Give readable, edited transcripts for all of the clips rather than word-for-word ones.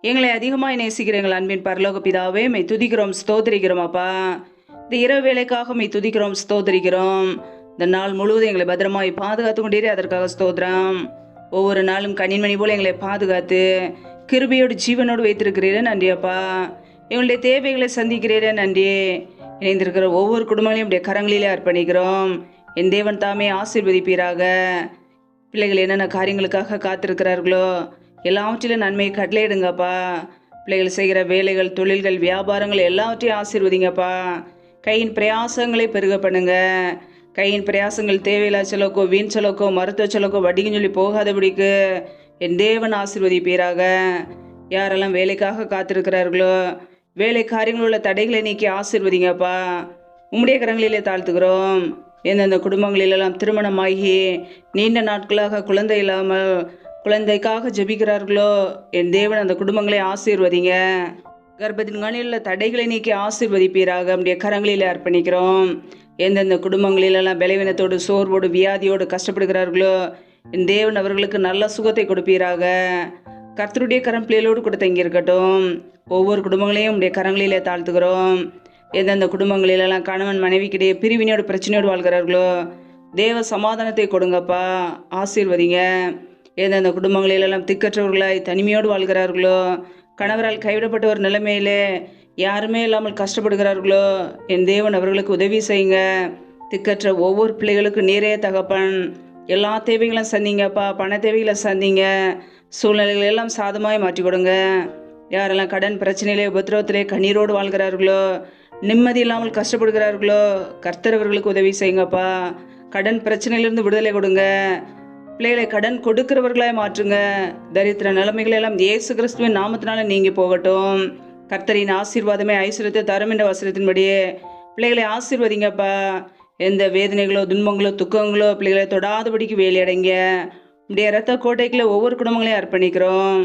எங்களை அதிகமாக நேசிக்கிற எங்கள் அன்பின் பரலோக பிதாவே, மெய் துதிக்கிறோம், ஸ்தோத்திரிக்கிறோம் அப்பா. இந்த இரவு வேலைக்காக மெய் துதிக்கிறோம், ஸ்தோத்திரிக்கிறோம். இந்த நாள் முழுவதும் எங்களை பத்திரமாய் பாதுகாத்து கொண்டீரே, அதற்காக ஸ்தோத்திரம். ஒவ்வொரு நாளும் கண்ணின்மணி போல எங்களை பாதுகாத்து கிருபையோடு ஜீவனோடு வைத்திருக்கிறீரே, நன்றி அப்பா. எங்களுடைய தேவைகளை சந்திக்கிறீரே, நன்றி. இணைந்திருக்கிற ஒவ்வொரு குடும்பங்களையும் உடைய கரங்களிலே அர்ப்பணிக்கிறோம். என் தேவன் தாமே ஆசீர்வதிப்பீராக. பிள்ளைகள் என்னென்ன காரியங்களுக்காக காத்திருக்கிறார்களோ எல்லாவற்றிலும் நன்மையை கட்டளையிடுங்கப்பா. பிள்ளைகள் செய்கிற வேலைகள், தொழில்கள், வியாபாரங்கள் எல்லாவற்றையும் ஆசீர்வதிங்கப்பா. கையின் பிரயாசங்களை பெருக பண்ணுங்க. கையின் பிரயாசங்கள் தேவையில்லா செலவுக்கோ, வீண் செலவுக்கோ, மருத்துவ செலவுக்கோ, வட்டிக்குன்னு சொல்லி போகாதபடிக்கு என் தேவன் ஆசீர்வதிப்பீராக. யாரெல்லாம் வேலைக்காக காத்திருக்கிறார்களோ வேலை காரியங்கள் உள்ள தடைகளை நீக்கி ஆசீர்வதிங்கப்பா. உம்முடைய கரங்களிலே தாழ்த்துக்கிறோம். எந்தெந்த குடும்பங்களிலெல்லாம் திருமணமாகி நீண்ட நாட்களாக குழந்தை இல்லாமல் குழந்தைக்காக ஜெபிக்கிறார்களோ என் தேவன் அந்த குடும்பங்களை ஆசீர்வதிங்க. கர்ப்பத்தின் கண்ணில் தடைகளை நீக்கி ஆசீர்வதிப்பீராக. நம்முடைய கரங்களில் அர்ப்பணிக்கிறோம். எந்தெந்த குடும்பங்களிலெல்லாம் பலவீனத்தோடு, சோர்வோடு, வியாதியோடு கஷ்டப்படுகிறார்களோ என் தேவன் அவர்களுக்கு நல்ல சுகத்தை கொடுப்பீராக. கர்த்தருடைய கரம் பிள்ளைகளோடு கூட தங்கியிருக்கட்டும். ஒவ்வொரு குடும்பங்களையும் உடைய கரங்களிலே தாழ்த்துக்கிறோம். எந்தெந்த குடும்பங்களிலெல்லாம் கணவன் மனைவிக்கிடையே பிரிவினையோடு பிரச்சனையோடு வாழ்கிறார்களோ தேவ சமாதானத்தை கொடுங்கப்பா, ஆசீர்வதிங்க. எந்தெந்த குடும்பங்களிலெல்லாம் திக்கற்றவர்களாய் தனிமையோடு வாழ்கிறார்களோ, கணவரால் கைவிடப்பட்ட ஒரு நிலைமையிலே யாருமே இல்லாமல் கஷ்டப்படுகிறார்களோ என் தேவன் அவர்களுக்கு உதவி செய்யுங்க. திக்கற்ற ஒவ்வொரு பிள்ளைகளுக்கும் நீரே தகப்பன். எல்லா தேவைகளும் சந்திங்கப்பா. பண தேவைகளை சந்திங்க. சூழ்நிலைகள் எல்லாம் சாதமாய் மாற்றி கொடுங்க. யாரெல்லாம் கடன் பிரச்சனையிலே, உபத்திரவத்திலே கண்ணீரோடு வாழ்கிறார்களோ, நிம்மதி இல்லாமல் கஷ்டப்படுகிறார்களோ கர்த்தர் அவர்களுக்கு உதவி செய்யுங்கப்பா. கடன் பிரச்சனையிலிருந்து விடுதலை கொடுங்க. பிள்ளைகளை கடன் கொடுக்கிறவர்களாய் மாற்றுங்க. தரித்திர நிலைமைகள் எல்லாம் இயேசு கிறிஸ்துவின் நாமத்தினால நீங்கி போகட்டும். கர்த்தரின் ஆசீர்வாதமே ஐஸ்வர்யத்தை தரும் என்ற வசனத்தின்படியே பிள்ளைகளை ஆசீர்வதிங்கப்பா. எந்த வேதனைகளோ, துன்பங்களோ, துக்கங்களோ பிள்ளைகளை தொடாதபடிக்கு வேலையடைங்க. உடைய இரத்த கோட்டைக்குள்ள ஒவ்வொரு குடும்பங்களையும் அர்ப்பணிக்கிறோம்.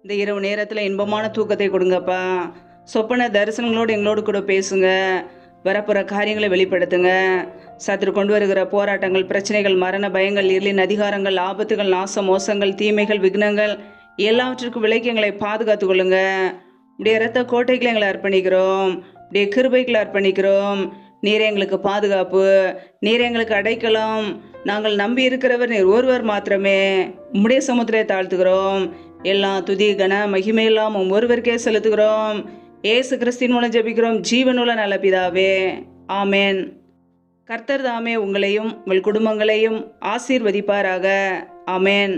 இந்த இரவு நேரத்தில் இன்பமான தூக்கத்தை கொடுங்கப்பா. சொப்பன தரிசனங்களோடு எங்களோடு கூட பேசுங்க. வரப்புற காரியங்களை வெளிப்படுத்துங்க. சத்துரு கொண்டு வருகிற போராட்டங்கள், பிரச்சனைகள், மரண பயங்கள், இருளின் அதிகாரங்கள், ஆபத்துகள், நாச மோசங்கள், தீமைகள், விக்னங்கள் எல்லாவற்றிற்கும் விலைக்கு எங்களை பாதுகாத்து கொள்ளுங்க. உடைய இரத்த கோட்டைகளை எங்களை அர்ப்பணிக்கிறோம். உடைய கிருபைகளை அர்ப்பணிக்கிறோம். நீரே எங்களுக்கு பாதுகாப்பு, நீரே எங்களுக்கு அடைக்கலம். நாங்கள் நம்பி இருக்கிறவர் நீர் ஒருவர் மாத்திரமே. உம்முடைய சமுத்திரத்தை தாழ்த்துகிறோம். எல்லா துதி கன மகிமையெல்லாம் ஒருவருக்கே செலுத்துகிறோம். ஏசு கிறிஸ்தின் மூலம் ஜெபிக்கிறோம் ஜீவனுள்ள நல்ல பிதாவே, ஆமேன். கர்த்தர் தாமே உங்களையும் உங்கள் குடும்பங்களையும் ஆசீர்வதிப்பாராக. ஆமேன்.